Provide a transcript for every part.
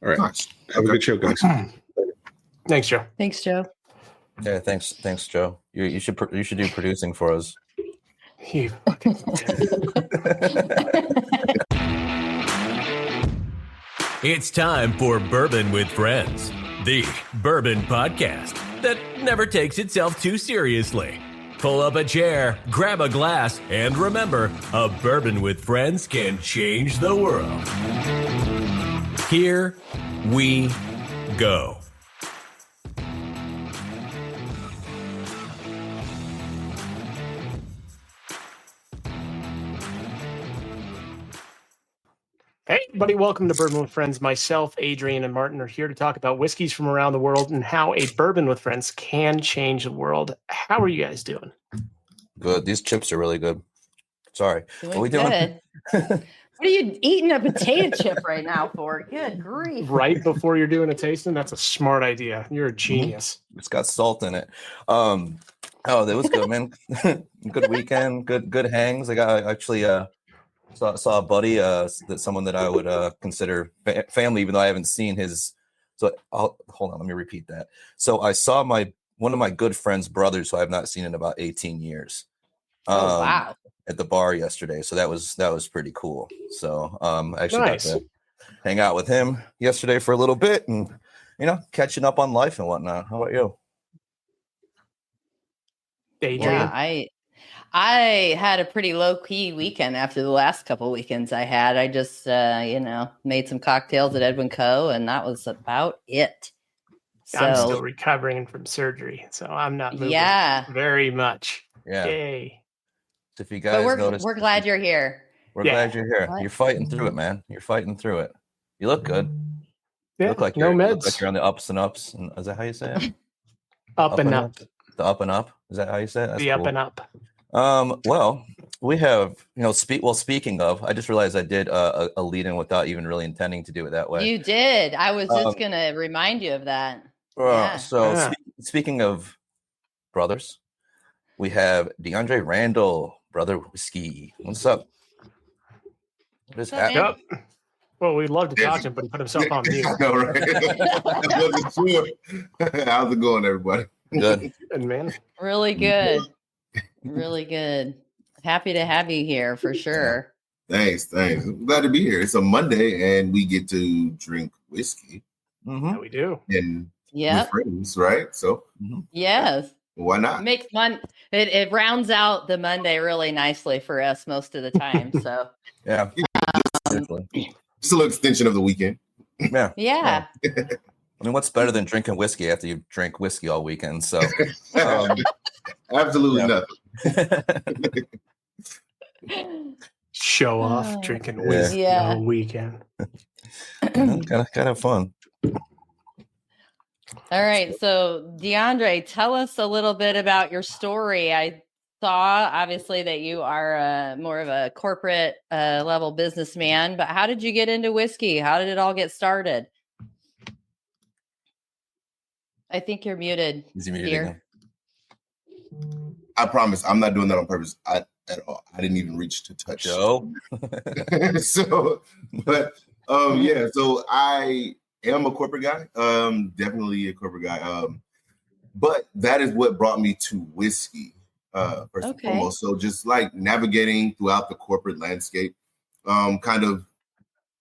All right. Nice. Have a good show, guys. Thanks, Joe. Thanks, Joe. Yeah, thanks, Joe. You should do producing for us. You fucking It's time for Bourbon with Friends, the bourbon podcast that never takes itself too seriously. Pull up a chair, grab a glass, and remember, a bourbon with friends can change the world. Here we go. Hey, everybody, welcome to Bourbon with Friends. Myself, Adrian, and Martin are here to talk about whiskeys from around the world and how a bourbon with friends can change the world. How are you guys doing? Good. These chips are really good. Sorry. What are we doing? Good. What are you eating a potato chip right now for? Good grief. Right before you're doing a tasting? That's a smart idea. You're a genius. It's got salt in it. Oh, that was good, man. Good weekend. Good hangs. I actually saw a buddy, that someone that I would consider family, even though I haven't seen his. So hold on, let me repeat that. So I saw one of my good friend's brothers, who I have not seen in about 18 years. Wow. At the bar yesterday. So that was pretty cool. So I actually Nice. got to hang out with him yesterday for a little bit and, catching up on life and whatnot. How about you? Adrian? Yeah, I had a pretty low-key weekend after the last couple weekends I had. I just, made some cocktails at Edwin Co., and that was about it. So, I'm still recovering from surgery, so I'm not moving very much. Yeah. Yay. So if you guys noticed, we're glad you're here. We're glad you're here. What? You're fighting through it, man. You're fighting through it. You look good. Yeah, You look like no you meds. look like you're on the ups and ups. And is that how you say it? Up and up. The up and up. Is that how you say it? That's The cool. up and up. Well, we have, speaking of, I just realized I did a lead in without even really intending to do it that way. You did. I was just going to remind you of that. So speaking of brothers, we have Deondra Randle, Brother Whiskey. What's up? What is happening? Yep. Well, we'd love to talk to him, but he put himself on mute. I know, right? I wasn't sure. How's it going, everybody? Good. Good, man. Really good. Really good. Happy to have you here for sure. Thanks. I'm glad to be here. It's a Monday, and we get to drink whiskey. Mm-hmm. Yeah, we do. And Yep. with friends, right? So Yes. why not? Makes it rounds out the Monday really nicely for us most of the time. So Yeah. Just a little extension of the weekend. yeah. I mean, what's better than drinking whiskey after you drink whiskey all weekend? So Absolutely nothing. Show off drinking whiskey on the weekend. Gotta have fun. All right. So Deondra, tell us a little bit about your story. I saw obviously that you are more of a corporate level businessman, but how did you get into whiskey? How did it all get started? I think you're muted. Is he muted here? again? I promise I'm not doing that on purpose at all. I didn't even reach to touch. Joe? So I am a corporate guy. Definitely a corporate guy. But that is what brought me to whiskey, first and foremost. So just like navigating throughout the corporate landscape, I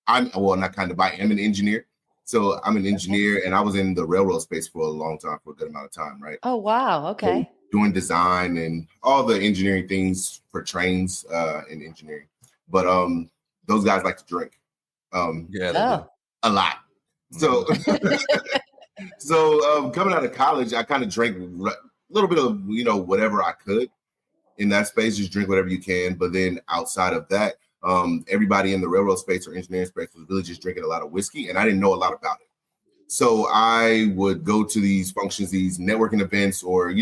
am an engineer. So I'm an engineer, and I was in the railroad space for a long time, for a good amount of time, right? Oh, wow. Okay. So doing design and all the engineering things for trains in engineering. But those guys like to drink. A lot. So, coming out of college, I kind of drank a little bit of, whatever I could in that space, just drink whatever you can. But then outside of that, everybody in the railroad space or engineering space was really just drinking a lot of whiskey, and I didn't know a lot about it. So I would go to these functions, these networking events, or,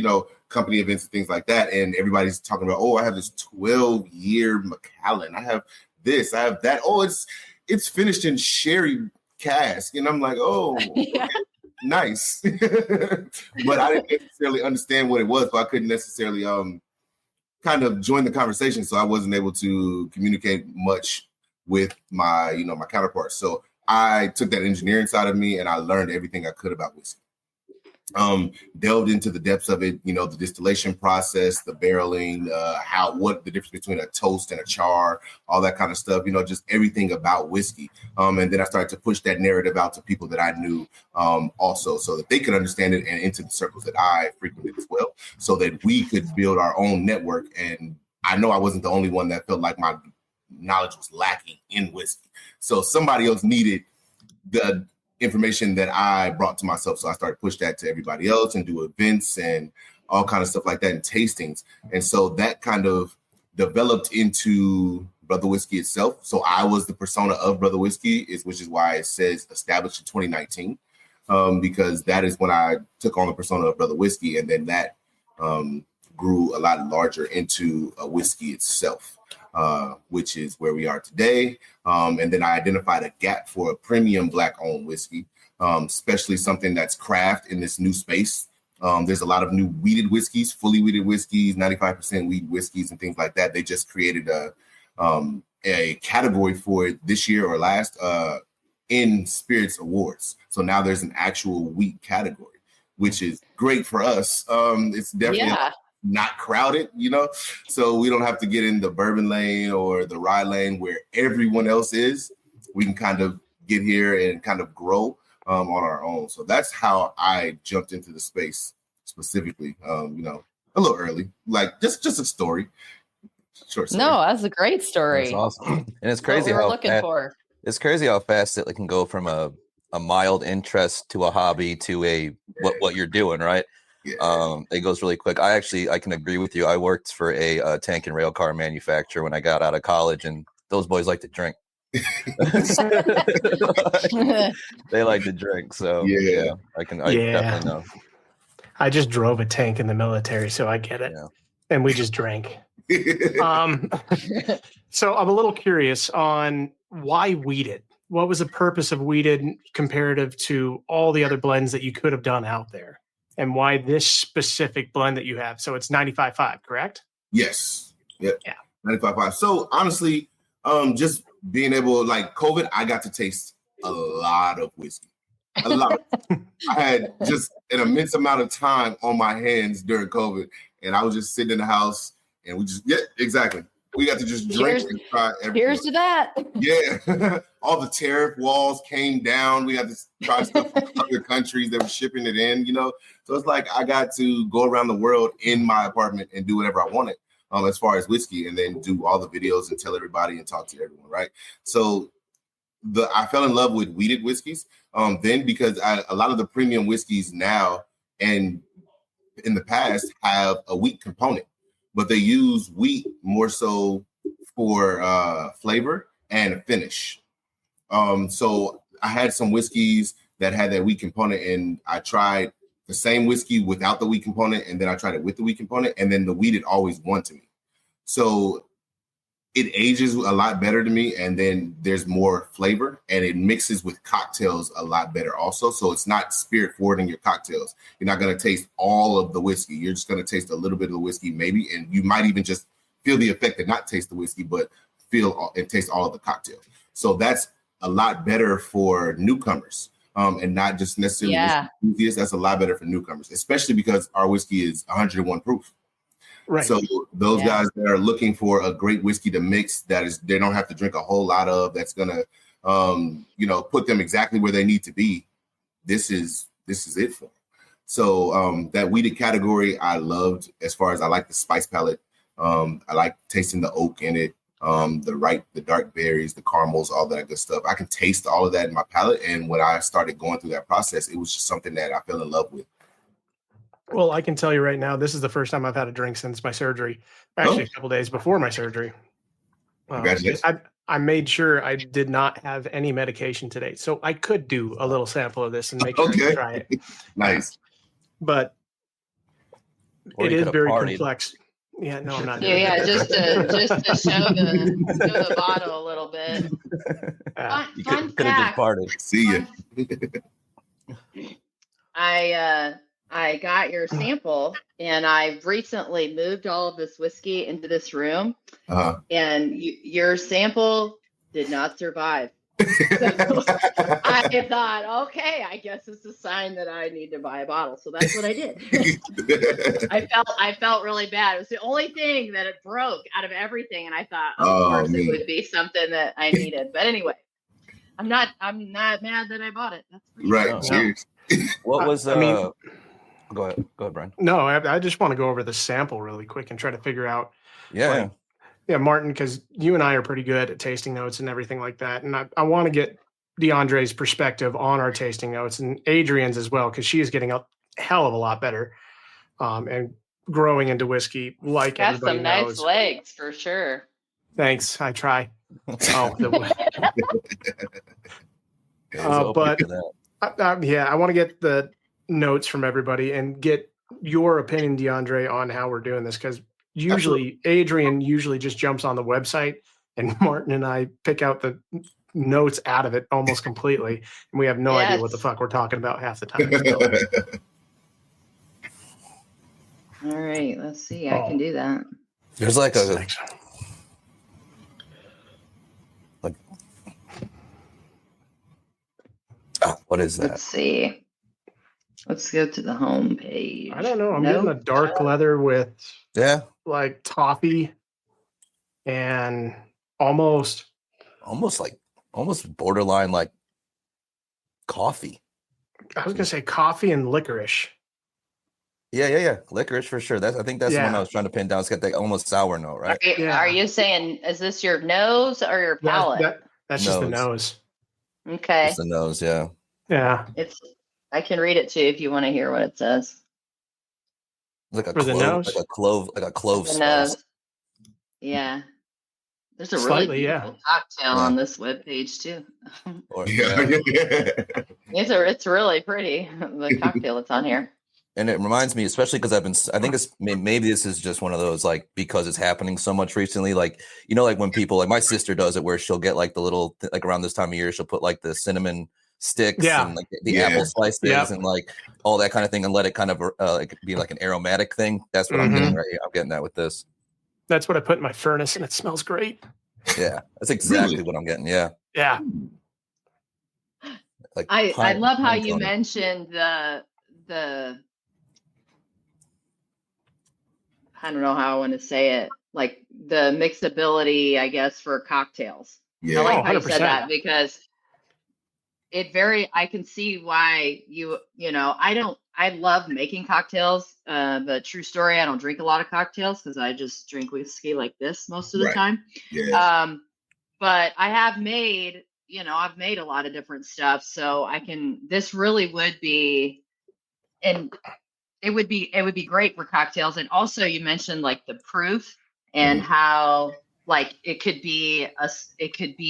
company events and things like that. And everybody's talking about, I have this 12-year Macallan. I have this, I have that. Oh, it's finished in sherry cask. And I'm like, nice. But I didn't necessarily understand what it was, so I couldn't necessarily kind of join the conversation. So I wasn't able to communicate much with my, my counterparts. So I took that engineering side of me and I learned everything I could about whiskey. Delved into the depths of it, the distillation process, the barreling, what the difference between a toast and a char, all that kind of stuff, just everything about whiskey. And then I started to push that narrative out to people that I knew also, so that they could understand it and into the circles that I frequented as well, so that we could build our own network. And I know I wasn't the only one that felt like my knowledge was lacking in whiskey. So somebody else needed the information that I brought to myself. So I started to push that to everybody else and do events and all kind of stuff like that and tastings. And so that kind of developed into Brotha Whiskey itself. So I was the persona of Brotha Whiskey, which is why it says established in 2019, because that is when I took on the persona of Brotha Whiskey. And then that grew a lot larger into a whiskey itself. Which is where we are today. And then I identified a gap for a premium Black-owned whiskey, especially something that's craft in this new space. There's a lot of new weeded whiskeys, fully weeded whiskeys, 95% weed whiskeys and things like that. They just created a category for it this year or last in Spirits Awards. So now there's an actual wheat category, which is great for us. It's definitely... not crowded, so we don't have to get in the bourbon lane or the rye lane where everyone else is. We can kind of get here and kind of grow on our own. So that's how I jumped into the space specifically, a little early, like just a story. Short story. No, that's a great story. That's awesome. And it's crazy what we were looking for. It's crazy how fast it can go from a mild interest to a hobby to what you're doing, right? Yeah. It goes really quick. I can agree with you. I worked for a tank and rail car manufacturer when I got out of college, and those boys like to drink. They like to drink. So yeah, I definitely know. I just drove a tank in the military, so I get it. Yeah. And we just drank. So I'm a little curious on why weeded. What was the purpose of weeded comparative to all the other blends that you could have done out there? And why this specific blend that you have? So it's 95.5, correct? Yes. Yep. Yeah. 95.5. So honestly, just being able, like COVID, I got to taste a lot of whiskey. A lot. I had just an immense amount of time on my hands during COVID, and I was just sitting in the house, and exactly. We got to just drink and try everything. Here's to that. Yeah. All the tariff walls came down. We had to try stuff from other countries that were shipping it in, So it's like I got to go around the world in my apartment and do whatever I wanted as far as whiskey, and then do all the videos and tell everybody and talk to everyone, right? So I fell in love with weeded whiskeys then, because a lot of the premium whiskeys now and in the past have a wheat component, but they use wheat more so for flavor and finish. So I had some whiskeys that had that wheat component, and I tried the same whiskey without the wheat component, and then I tried it with the wheat component, and then the wheat had always won to me. So it ages a lot better to me, and then there's more flavor, and it mixes with cocktails a lot better also. So it's not spirit forward in your cocktails. You're not going to taste all of the whiskey. You're just going to taste a little bit of the whiskey maybe, and you might even just feel the effect and not taste the whiskey, but feel and taste all of the cocktail. So that's a lot better for newcomers, and not just necessarily enthusiasts. That's a lot better for newcomers, especially because our whiskey is 101 proof. Right. So those guys that are looking for a great whiskey to mix, they don't have to drink a whole lot of, that's gonna put them exactly where they need to be. This is it for them. So that weeded category I loved, as far as I like the spice palette. I like tasting the oak in it, the dark berries, the caramels, all that good stuff. I can taste all of that in my palate. And when I started going through that process, it was just something that I fell in love with. Well, I can tell you right now, this is the first time I've had a drink since my surgery. Actually, a couple days before my surgery. Congratulations. I made sure I did not have any medication today, so I could do a little sample of this and make sure you try it. Nice. But it is very complex. Yeah, no, I'm not. Just to show the bottle a little bit. Fun fact. See you. I got your sample, and I've recently moved all of this whiskey into this room, and your sample did not survive. So I thought, okay, I guess it's a sign that I need to buy a bottle. So that's what I did. I felt really bad. It was the only thing that it broke out of everything, and I thought, of course, it would be something that I needed. But anyway, I'm not mad that I bought it. That's for Right. No. Cheers. What was? I mean, go ahead, Brian. no, I just want to go over the sample really quick and try to figure out. Yeah. Yeah, Martin, because you and I are pretty good at tasting notes and everything like that. And I want to get Deondra's perspective on our tasting notes and Adrian's as well, because she is getting a hell of a lot better and growing into whiskey like got everybody some knows. nice legs for sure. Thanks. I try. But I want to get the notes from everybody and get your opinion, Deondra, on how we're doing this, because usually Adrian just jumps on the website and Martin and I pick out the notes out of it almost completely, and we have no idea what the fuck we're talking about half the time. All right, let's see. I can do that. There's like what is that? Let's see. Let's go to the home page. I don't know. I'm getting a dark leather with like toffee and almost borderline like coffee. I was gonna say coffee and licorice. Yeah. Licorice for sure. I think that's the one I was trying to pin down. It's got that almost sour note, right? Are you saying, is this your nose or your palate? That's just the nose. Okay. It's the nose, yeah. Yeah. I can read it too if you want to hear what it says. Like a For the nose? like a clove The spice. nose. Yeah. There's a Slightly, really beautiful cocktail on this webpage too. It's really pretty. The cocktail that's on here. And it reminds me, especially because I think maybe this is just one of those, like, because it's happening so much recently, like, you know, like when people, like my sister does it, where she'll get like the little, like around this time of year, she'll put like the cinnamon sticks and like the apple slices and like all that kind of thing, and let it kind of like be like an aromatic thing. That's what I'm getting right here. I'm getting that with this. That's what I put in my furnace, and it smells great. Yeah, that's exactly what I'm getting. Yeah. Like I love how you mentioned the I don't know how I want to say it, like the mixability, I guess, for cocktails. Yeah. I like how you said that, because I can see why I love making cocktails, but true story, I don't drink a lot of cocktails because I just drink whiskey like this most of the time. Yeah. But I have made, I've made a lot of different stuff. So this really would be, and it would be great for cocktails. And also you mentioned like the proof and how like it could be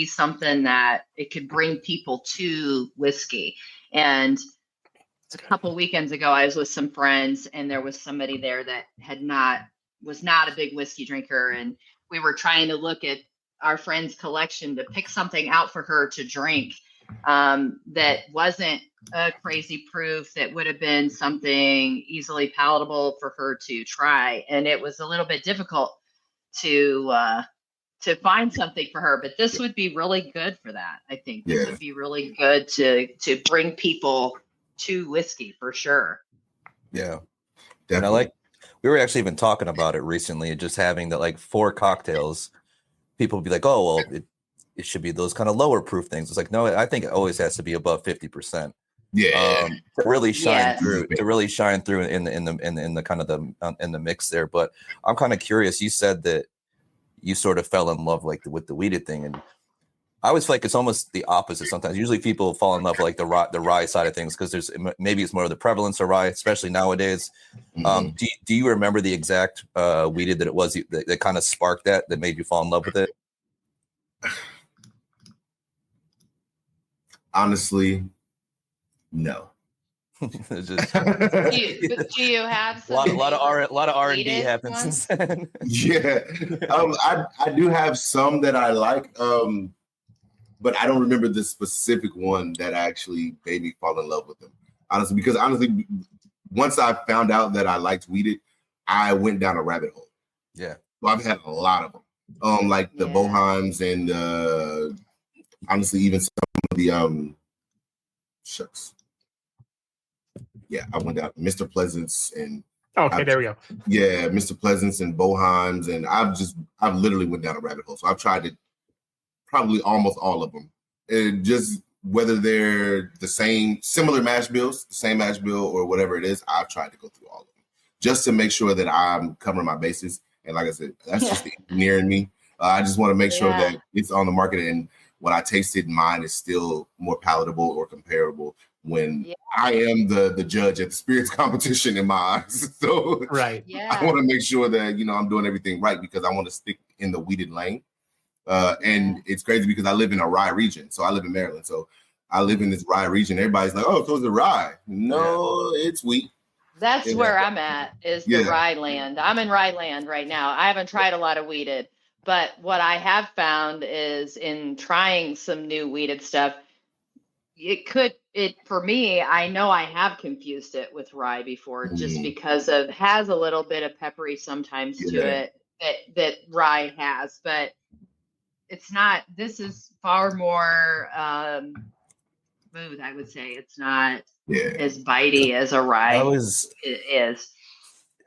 something that it could bring people to whiskey. And a couple weekends ago, I was with some friends, and there was somebody there that was not a big whiskey drinker. And we were trying to look at our friend's collection to pick something out for her to drink that wasn't a crazy proof, that would have been something easily palatable for her to try. And it was a little bit difficult to find something for her, but this would be really good for that. I think this would be really good to bring people to whiskey for sure. Yeah. Definitely. And we were actually even talking about it recently, just having that like 4 cocktails. People would be like, oh, well, it should be those kind of lower proof things. It's like, no, I think it always has to be above 50%. Yeah. To really shine through, in the kind of in the mix there. But I'm kind of curious. You said that you sort of fell in love like with the weeded thing, and I always feel like it's almost the opposite sometimes. Usually people fall in love with like the rye side of things, because maybe it's more of the prevalence of rye, especially nowadays. Do you remember the exact weeded that it was that kind of sparked that made you fall in love with it? Honestly, no. Just, do you have a lot of R&D happens since then? Yeah. I do have some that I like, but I don't remember the specific one that actually made me fall in love with them. Honestly, because once I found out that I liked weeded, I went down a rabbit hole. Yeah. So I've had a lot of them. Like the Boheims and honestly, even some of the shucks. Yeah, I went down Mr. Pleasance and Okay, there we go. Yeah, Mr. Pleasance and Boheim's, and I've literally went down a rabbit hole. So I've tried it probably almost all of them. And just whether they're the similar mash bills, the same mash bill or whatever it is, I've tried to go through all of them just to make sure that I'm covering my bases. And like I said, that's just the engineer in me. I just want to make sure that it's on the market, and when I taste it, mine is still more palatable or comparable when I am the judge at the spirits competition in my eyes. So right. I want to make sure that, I'm doing everything right because I want to stick in the weeded lane. And it's crazy because I live in a rye region. So I live in Maryland. So I live in this rye region. Everybody's like, oh, so it's a rye. No, it's wheat. That's where I'm at, is the rye land. I'm in rye land right now. I haven't tried a lot of weeded, but what I have found is in trying some new weeded stuff, for me, I know I have confused it with rye before just because has a little bit of peppery sometimes to it that rye has, but it's not, this is far more smooth, I would say. It's not as bitey as a rye is.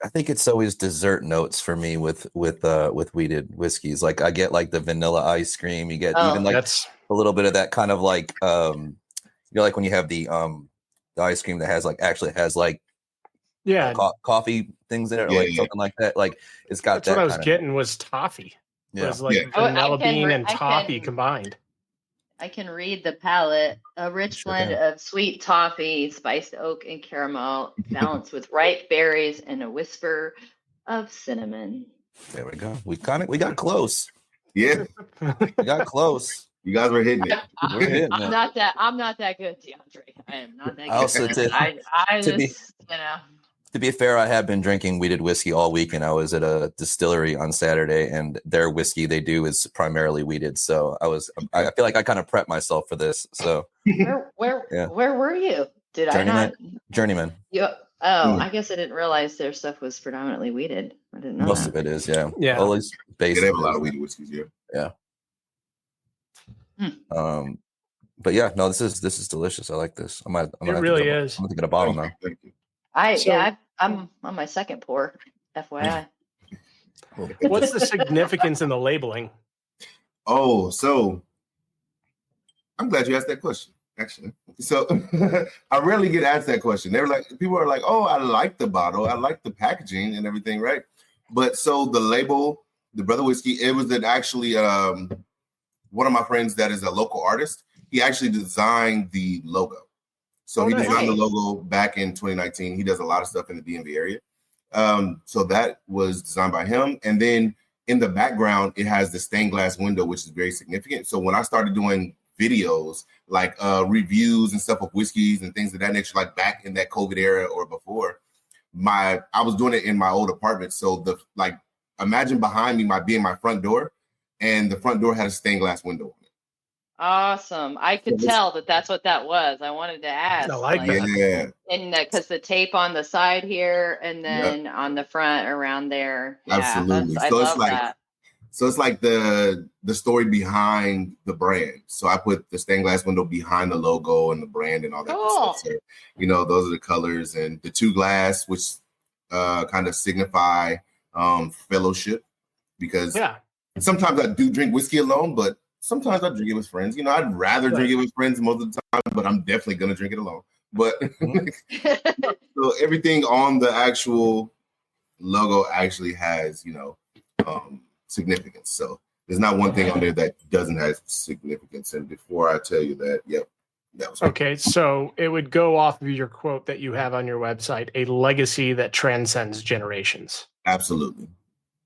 I think it's always dessert notes for me with weeded whiskeys. Like I get like the vanilla ice cream. You get even like a little bit of that kind of like like when you have the ice cream that has coffee things in it or like something like that. Like it's got That's what I was getting was toffee. Yeah. It was like vanilla bean and toffee combined. I can read the palate. A rich blend of sweet toffee, spiced oak, and caramel, balanced with ripe berries and a whisper of cinnamon. There we go. We got close. Yeah, we got close. You guys were hitting it. I'm not that good, Deondra. I am not that good. Also, to be fair, I have been drinking weeded whiskey all week, and I was at a distillery on Saturday, and their whiskey they do is primarily weeded. So I feel like I kind of prepped myself for this. So where were you? Did Journeyman. I guess I didn't realize their stuff was predominantly weeded. I didn't know. Most of it is, yeah. Always based. They have a lot of weeded whiskeys, yeah. But yeah, no, this is delicious. I like this. It really is. I'm gonna get a bottle now. Thank you. I'm on my second pour, FYI. What's the significance in the labeling? Oh, so I'm glad you asked that question, actually. So I rarely get asked that question. People are like, oh, I like the bottle. I like the packaging and everything, right? But so the label, the Brotha whiskey, it was actually one of my friends that is a local artist. He actually designed the logo. So he designed the logo back in 2019. He does a lot of stuff in the DMV area. So that was designed by him. And then in the background, it has the stained glass window, which is very significant. So when I started doing videos, like reviews and stuff of whiskeys and things of that nature, like back in that COVID era or before, I was doing it in my old apartment. So imagine behind me being my front door, and the front door had a stained glass window on it. Awesome. I could tell that's what that was. I wanted to ask. I like that. Yeah. And because the tape on the side here and then on the front around there. Yeah, absolutely. I love that. So it's like the story behind the brand. So I put the stained glass window behind the logo and the brand and all that stuff. So, those are the colors, and the two glass, which kind of signify fellowship, because sometimes I do drink whiskey alone, but sometimes I drink it with friends. I'd rather drink it with friends most of the time, but I'm definitely going to drink it alone. But so everything on the actual logo actually has, significance. So there's not one thing on there that doesn't have significance. And before I tell you that, that was okay. So it would go off of your quote that you have on your website, a legacy that transcends generations. Absolutely.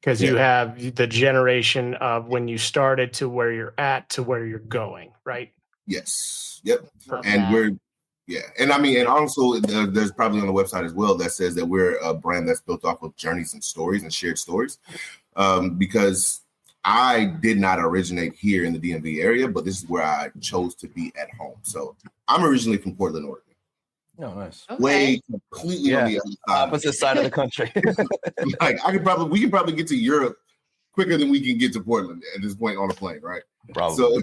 Because you have the generation of when you started to where you're at to where you're going, right? Yes. Yep. And and also there's probably on the website as well that says that we're a brand that's built off of journeys and stories and shared stories. Because I did not originate here in the DMV area, but this is where I chose to be at home. So I'm originally from Portland, Oregon. Oh, nice. Way completely on the opposite side of the country. We can probably get to Europe quicker than we can get to Portland at this point on a plane, right? Probably.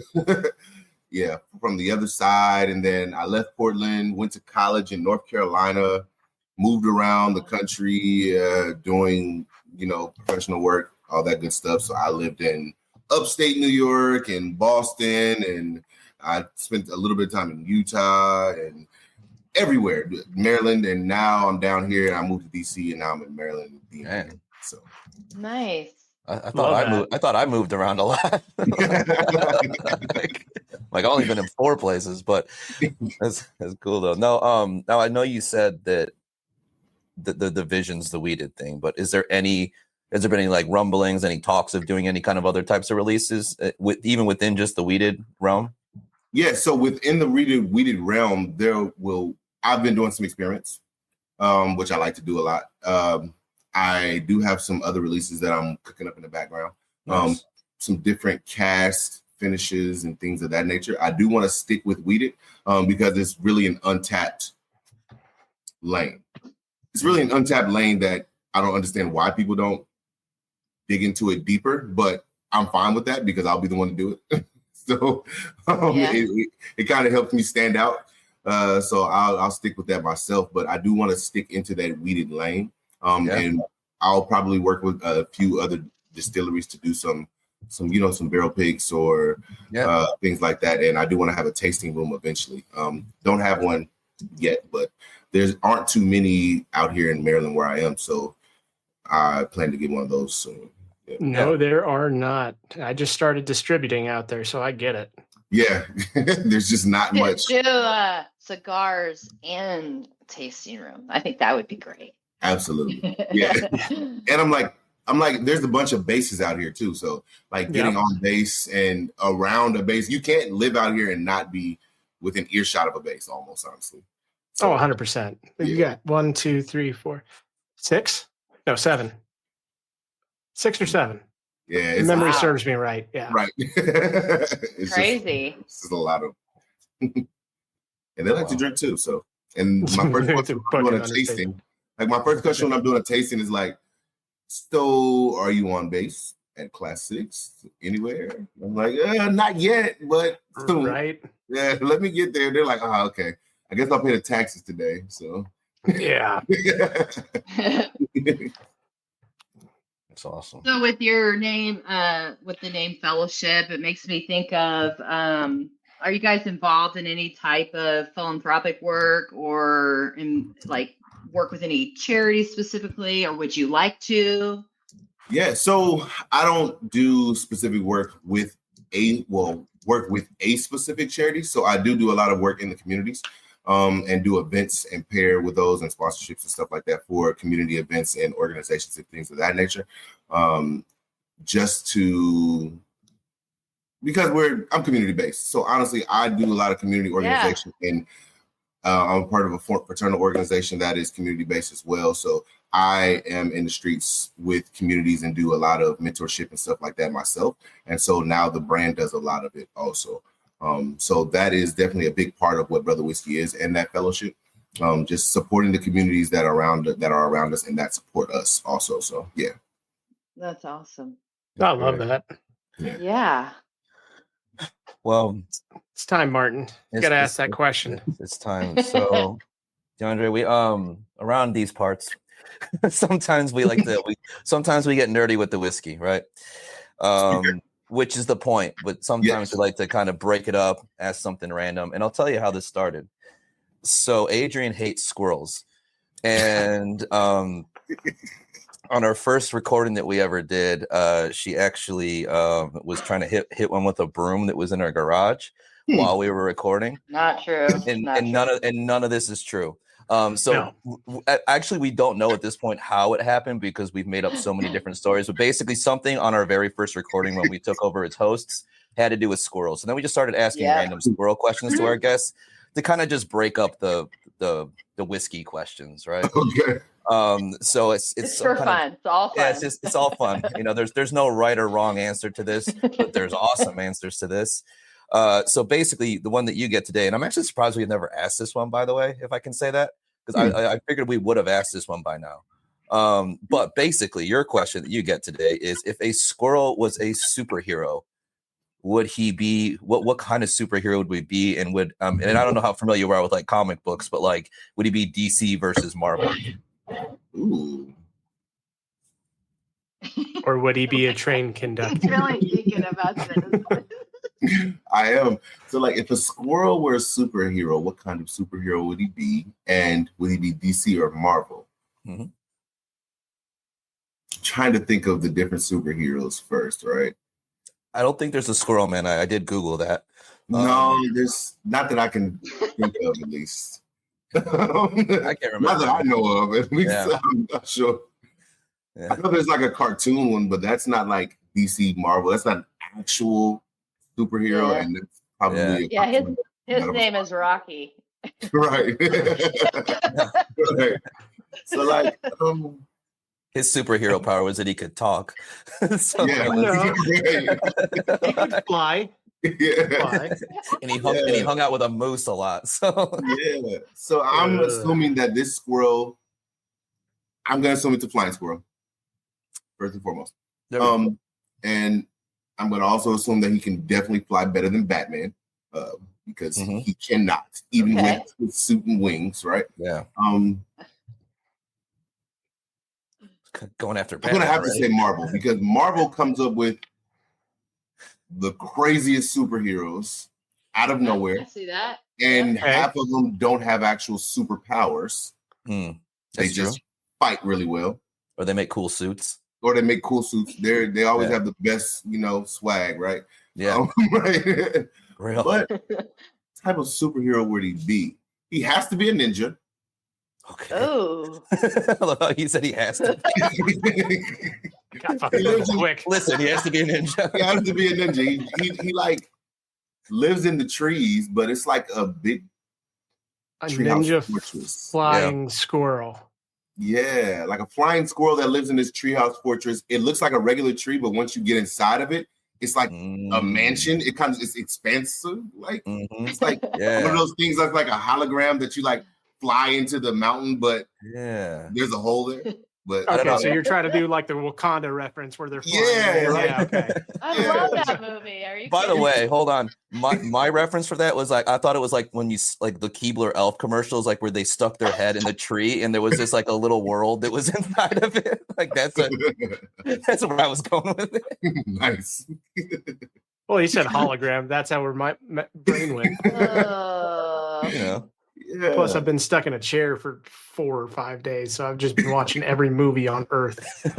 Yeah, from the other side. And then I left Portland, went to college in North Carolina, moved around the country doing, professional work, all that good stuff. So I lived in upstate New York and Boston, and I spent a little bit of time in Utah and everywhere, Maryland. And now I'm down here and I moved to DC, and now I'm in Maryland. So nice. I thought I moved around a lot. like I only been in 4 places, but that's cool though. No, now I know you said that the vision's the weeded thing, but has there been any like rumblings, any talks of doing any kind of other types of releases even within just the weeded realm? Yeah, so within the weeded realm, I've been doing some experiments, which I like to do a lot. I do have some other releases that I'm cooking up in the background. Nice. Some different cast finishes and things of that nature. I do want to stick with weeded because it's really an untapped lane. It's really an untapped lane that I don't understand why people don't dig into it deeper, but I'm fine with that because I'll be the one to do it. So it kind of helps me stand out. So I'll stick with that myself, but I do want to stick into that weeded lane. And I'll probably work with a few other distilleries to do some barrel picks or things like that. And I do want to have a tasting room eventually. Don't have one yet, but aren't too many out here in Maryland where I am. So I plan to get one of those soon. Yeah. No, there are not. I just started distributing out there, so I get it. Yeah, there's just not much. Do cigars and tasting room. I think that would be great. Absolutely. Yeah. And I'm like, there's a bunch of bases out here too. So like getting on base and around a base, you can't live out here and not be within earshot of a base almost, honestly. So, 100%. You got 1, 2, 3, 4, 6? No, 7. 6 or 7. Yeah. Memory serves me right. Yeah. Right. It's crazy. This is a lot of, and they like to drink too. So, and my first question when I'm doing a tasting, when I'm doing a tasting is like, so are you on base at Class 6 anywhere? I'm like, not yet, but soon. Right. Yeah, let me get there. They're like, okay. I guess I'll pay the taxes today. So yeah. That's awesome. So with your name, with the name Fellowship, it makes me think of, are you guys involved in any type of philanthropic work or work with any charities specifically, or would you like to? Yeah, so I don't do specific work with a specific charity. So I do a lot of work in the communities and do events and pair with those and sponsorships and stuff like that for community events and organizations and things of that nature. Because I'm community based. So honestly, I do a lot of community organization and I'm part of a fraternal organization that is community based as well. So I am in the streets with communities and do a lot of mentorship and stuff like that myself. And so now the brand does a lot of it also. So that is definitely a big part of what Brotha Whiskey is and that fellowship. Just supporting the communities that are around us and that support us also. So yeah. That's awesome. I love that. Yeah. Well, it's time, Martin. You got to ask that question. It's time. So, Deondra, we around these parts, sometimes we get nerdy with the whiskey, right? Which is the point. But sometimes we like to kind of break it up, ask something random, and I'll tell you how this started. So, Adrian hates squirrels, and on our first recording that we ever did, she actually was trying to hit one with a broom that was in our garage while we were recording. Not true. None of this is true. Actually, we don't know at this point how it happened because we've made up so many different stories. But basically, something on our very first recording when we took over as hosts had to do with squirrels, and then we just started asking random squirrel questions to our guests to kind of just break up the whiskey questions, right? Okay. So it's for fun. It's all fun. Yeah, it's all fun. There's no right or wrong answer to this, but there's awesome answers to this. So basically, the one that you get today, and I'm actually surprised we've never asked this one, by the way, if I can say that, because I figured we would have asked this one by now. But basically, your question that you get today is: if a squirrel was a superhero, would he be? What kind of superhero would we be? And would and I don't know how familiar you are with like comic books, but like, would he be DC versus Marvel? Ooh. Or would he be a train conductor? He's really thinking about this. I am. So, like, if a squirrel were a superhero, what kind of superhero would he be? And would he be DC or Marvel? Mm-hmm. Trying to think of the different superheroes first, right? I don't think there's a squirrel man. I did Google that. No, there's not that I can think of, at least. I can't remember. Not that I know of, at least. Yeah. I'm not sure. Yeah. I know there's like a cartoon one, but that's not like DC Marvel. That's not an actual superhero, Yeah. and that's probably Yeah, his name is Rocky. right. Right. So like, His superhero power was that he could talk. So, yeah, No. right. He could fly. Yeah. Fly. and he hung out with a moose a lot. So Yeah. So I'm assuming that this squirrel, I'm gonna assume it's a flying squirrel, first and foremost. And I'm gonna also assume that he can definitely fly better than Batman, because he cannot, even with his suit and wings, right? yeah, going after I'm Batman. gonna have to say Marvel, because Marvel comes up with the craziest superheroes out of I nowhere, see that. and Okay. half of them don't have actual superpowers. They That's just true. fight really well, Or they make cool suits. or they make cool suits. They always Yeah. have the best, swag, right? Yeah, Right. real. But type of superhero would he be? He has to be a ninja. Okay. Oh, I love how he said he has to. Got fucking little quick. Listen, he has to be a ninja. He has to be a ninja. He like lives in the trees, but it's like a big A treehouse ninja fortress. flying squirrel. Yeah, like a flying squirrel that lives in this treehouse fortress. It looks like a regular tree, but once you get inside of it, it's like a mansion. It's expansive. Like it's like one of those things that's like a hologram that you like fly into the mountain, but there's a hole there. But Okay, so you're trying to do like the Wakanda reference where they're flying. Yeah, right. Yeah, okay. I love that movie. Are you By the kidding? way, hold on. My reference for that was like, I thought it was like when you like the Keebler elf commercials, like where they stuck their head in the tree and there was just like a little world that was inside of it. Like that's where I was going with it. nice. Well, he said hologram. That's how my brain went. You know. Yeah. Plus, I've been stuck in a chair for 4 or 5 days, so I've just been watching every movie on Earth. It's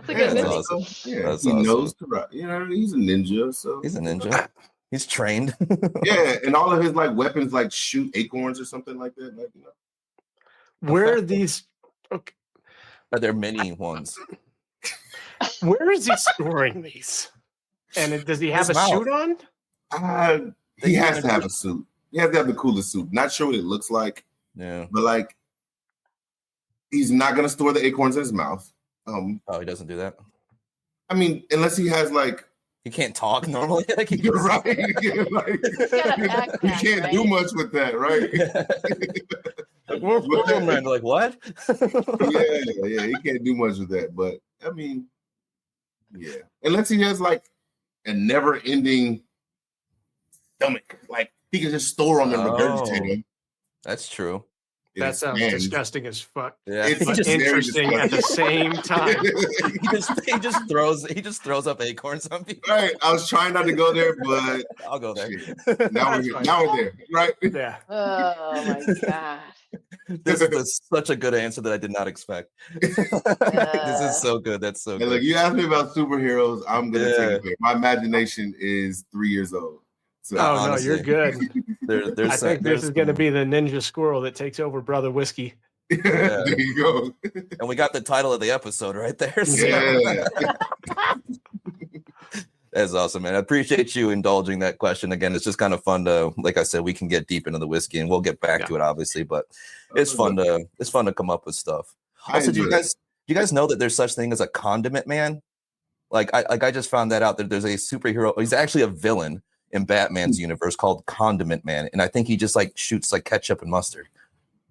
a good That's movie. awesome. Yeah, That's he awesome. knows to ride. He's a ninja. So He's a ninja. He's trained. yeah, and all of his like weapons like shoot acorns or something like that. Like, Where are these? Okay, Are there many ones? where is he storing these? And does he have His a mouth. suit on? He has to have a suit. He has to have the coolest suit. Not sure what it looks like, Yeah. but like he's not gonna store the acorns in his mouth. Oh, he doesn't do that. I mean, unless he has like He can't talk normally. Like he you're just, right. Like, got a backpack, you can't do right? much with that, right? Like, we're Randle. Like what? yeah, he can't do much with that. But I mean, yeah, unless he has like a never-ending stomach, like he can just store them and regurgitate them. That's true. That sounds expands. disgusting as fuck. Yeah. It's But just very interesting at the disgusting. same time. he just throws up acorns on people. Right, I was trying not to go there, but I'll go there. shit. Now we're That's here. fine. Now we're there, right? Yeah. Oh my god. This is such a good answer that I did not expect. This is so good. That's so And good. look, you asked me about superheroes. I'm gonna Yeah. take it back. My imagination is 3 years old. So Oh, honestly. no, you're good. There's I think this is going to be the ninja squirrel that takes over Brother Whiskey. there you go. and we got the title of the episode right there. So Yeah. that's awesome, man. I appreciate you indulging that question again. It's just kind of fun to, like I said, we can get deep into the whiskey and we'll get back to it, obviously, but it's fun to come up with stuff. Also, do you guys know that there's such thing as a condiment man? Like I just found that out that there's a superhero. He's actually a villain in Batman's universe called Condiment Man, and I think he just like shoots like ketchup and mustard.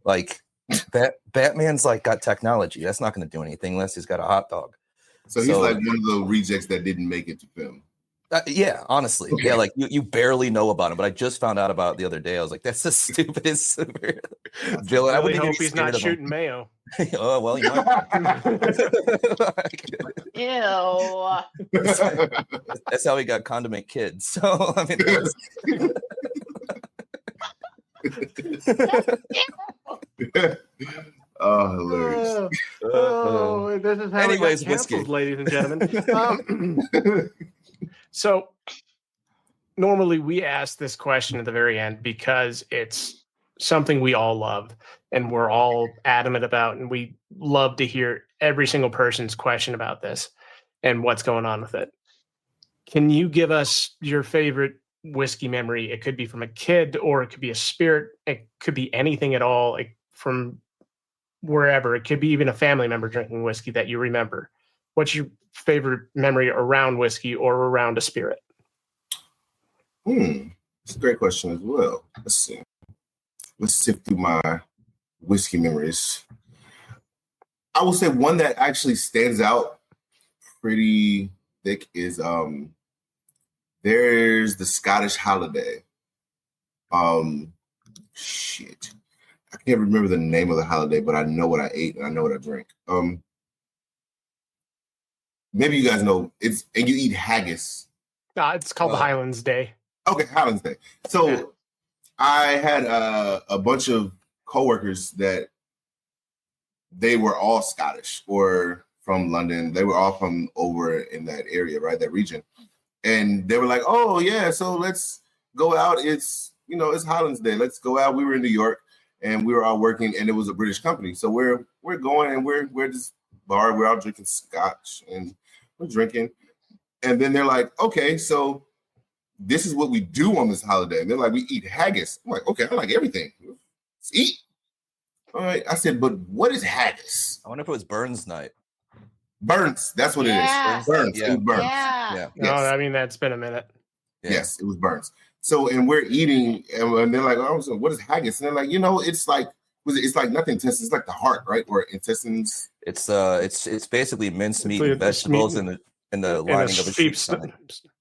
Like Batman's like got technology. That's not going to do anything unless he's got a hot dog. So he's like one of the rejects that didn't make it to film. Yeah, honestly. Yeah, like you barely know about him, but I just found out about it the other day. I was like, that's the stupidest super villain. I I really wouldn't even hope be he's not scared of him. shooting mayo. Oh, well, he might. Ew. That's how he got condiment kids. So, I mean, that's... Oh, hilarious. This is how Anyways, we got canceled, whiskey. ladies and gentlemen. So normally we ask this question at the very end because it's something we all love and we're all adamant about, and we love to hear every single person's question about this and what's going on with it. Can you give us your favorite whiskey memory? It could be from a kid, or it could be a spirit. It could be anything at all, like from wherever. It could be even a family member drinking whiskey that you remember. What's your favorite memory around whiskey or around a spirit? It's a great question as well. Let's see. Let's sift through my whiskey memories. I will say one that actually stands out pretty thick is there's the Scottish holiday. Shit. I can't remember the name of the holiday, but I know what I ate and I know what I drank. Maybe you guys know and you eat haggis. It's called the Highlands Day. Okay, Highlands Day. So Yeah. I had a bunch of coworkers that they were all Scottish or from London. They were all from over in that area, right? That region. And they were like, oh yeah, so let's go out. It's Highlands Day. Let's go out. We were in New York and we were all working, and it was a British company. So we're going and we're this bar, we're all drinking scotch and we're drinking. And then they're like, okay, so this is what we do on this holiday. And they're like, we eat haggis. I'm like, okay, I like everything. Let's eat. All right. I said, but what is haggis? I wonder if it was Burns night. Burns. That's what Yeah. it is. Burns. Yeah. It was Burns. Yeah. Yeah. No, Yes. I mean, that's been a minute. Yeah. Yes, it was Burns. So, and we're eating, and they're like, oh, so what is haggis? And they're like, it's like nothing intestines. It's like the heart, right? Or intestines. It's basically minced meat It's and vegetables meat in the lining of a sheep's stomach.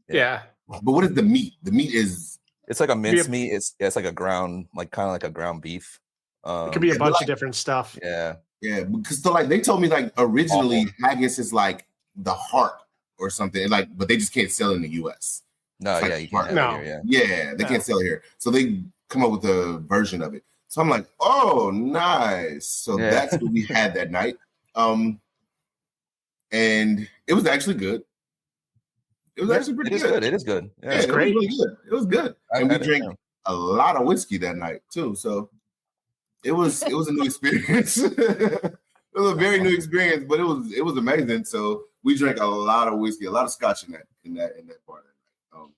Yeah. But what is the meat? The meat is It's like a minced meat. It's like a ground, like kind of like a ground beef. It could be a Yeah, bunch like- of different stuff. Yeah. yeah, because they told me like originally haggis is like the heart or something, but they just can't sell it in the US. No, It's like yeah, you can't have No. it here, yeah. Yeah, they No. can't sell it here. So they come up with a version of it. So I'm like, oh, nice. So Yeah. that's what we had that night. And it was actually good. It was actually pretty It is good. It is good. Yeah. Yeah, great. It was really good. It was good. I And we had it, drank yeah. a lot of whiskey that night too. So it was a new experience. It was a very new experience, but it was amazing. So we drank a lot of whiskey, a lot of scotch in that bar that night.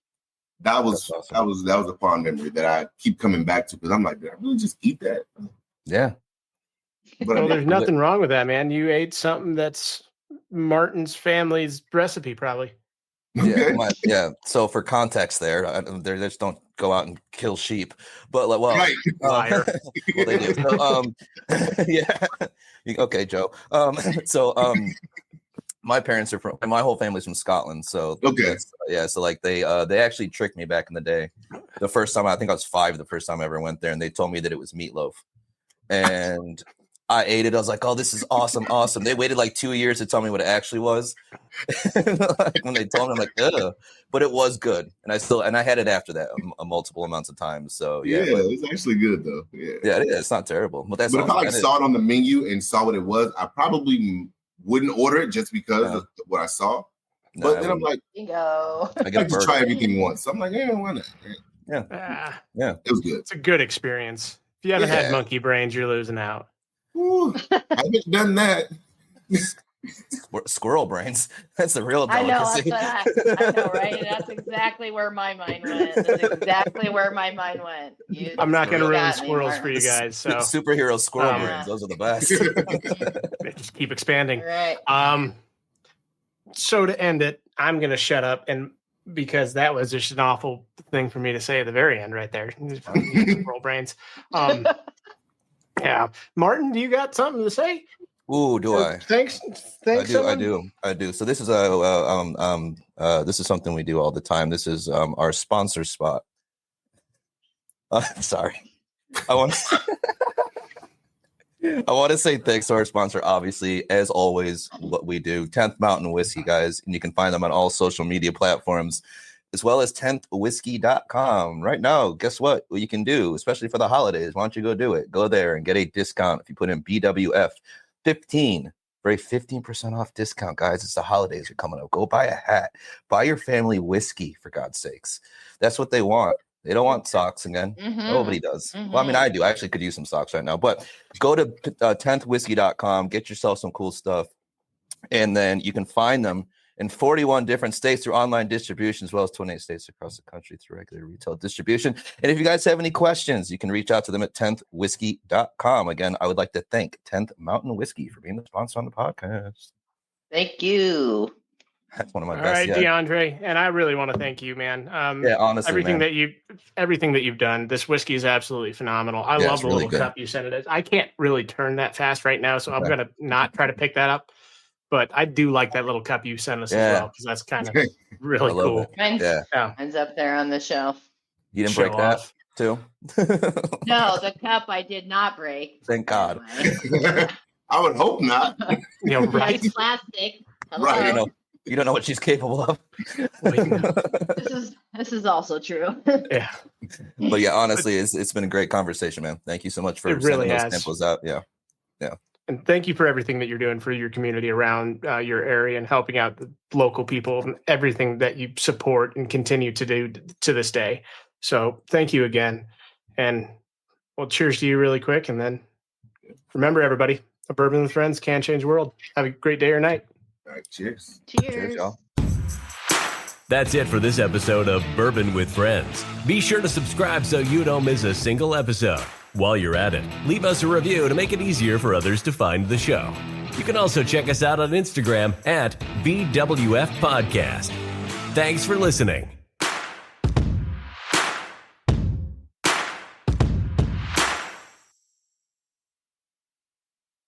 That was That's awesome. that was a fond memory that I keep coming back to because I'm like, did I really just eat that? Yeah. But I Well, did. there's nothing wrong with that, man. You ate something that's Martin's family's recipe, probably. Okay. Yeah. So for context, they just don't go out and kill sheep, but like, well, Right. Liar. well, they do. So, yeah. Okay, Joe. My parents are from. My whole family's from Scotland, so Okay. yeah. So like they actually tricked me back in the day. The first time I think I was 5. The first time I ever went there, and they told me that it was meatloaf, and I ate it. I was like, "Oh, this is awesome!" They waited like 2 years to tell me what it actually was. Like, when they told me, I'm like, "Ugh," but it was good, and I had it after that multiple amounts of times. So Yeah, yeah, it's actually good though. Yeah. yeah, it is. It's not terrible, but that's But if I awesome. saw it on the menu and saw what it was, I probably wouldn't order it just because of what I saw. No, But then I'm like, Bingo. I I get a just try burger. everything once. So I'm like, yeah, why not? Ah, It was good. it's a good experience. If you haven't had Yeah. monkey brains, you're losing out. Ooh, I haven't done that. Squirrel brains. That's the real I know, that's delicacy. what I know, right? That's exactly where my mind went. I'm not going to ruin got me, squirrels Mark. for you guys, so Superhero squirrel Um, brains. Those are the best. they just keep expanding. Right. So to end it, I'm going to shut up, and because that was just an awful thing for me to say at the very end, right there. Squirrel brains. Yeah, Martin, do you got something to say? Ooh, do I? Thanks. I do. So this is this is something we do all the time. This is our sponsor spot. Sorry, I want to say thanks to our sponsor. Obviously, as always, what we do, 10th Mountain Whiskey, guys, and you can find them on all social media platforms, as well as 10thwhiskey.com. Right now, guess what you can do, especially for the holidays? Why don't you go do it? Go there and get a discount if you put in BWF15. For a 15% off discount, guys. It's the holidays are coming up. Go buy a hat. Buy your family whiskey, for God's sakes. That's what they want. They don't want socks again. Nobody does. Well, I mean, I do. I actually could use some socks right now. But go to 10thwhiskey.com. Get yourself some cool stuff. And then you can find them in 41 different states through online distribution, as well as 28 states across the country through regular retail distribution. And if you guys have any questions, you can reach out to them at 10thwhiskey.com. Again, I would like to thank 10th Mountain Whiskey for being the sponsor on the podcast. Thank you. That's one of my All best right, yet. DeAndre, and I really want to thank you, man. Yeah, honestly, everything man. that you've done. This whiskey is absolutely phenomenal. I love it's the really little good. cup you sent it. I can't really turn that fast right now, so I'm gonna not try to pick that up. But I do like that little cup you sent us as well, because that's kind of really cool. Mine's, Yeah. mine's up there on the shelf. You didn't Show break that off. too? No, the cup I did not break. Thank God. I would hope not. Yeah, right. It's plastic. Hello. Right. You don't know what she's capable of. Wait, no. This is also true. Yeah. But yeah, honestly, it's been a great conversation, man. Thank you so much for It really sending those has. samples out. Yeah. And thank you for everything that you're doing for your community around your area and helping out the local people and everything that you support and continue to do to this day. So thank you again. And well, cheers to you really quick. And then remember, everybody, a bourbon with friends can change the world. Have a great day or night. All right, cheers. Cheers. y'all. That's it for this episode of Bourbon with Friends. Be sure to subscribe so you don't miss a single episode. While you're at it, leave us a review to make it easier for others to find the show. You can also check us out on Instagram at Bwfpodcast. Thanks for listening.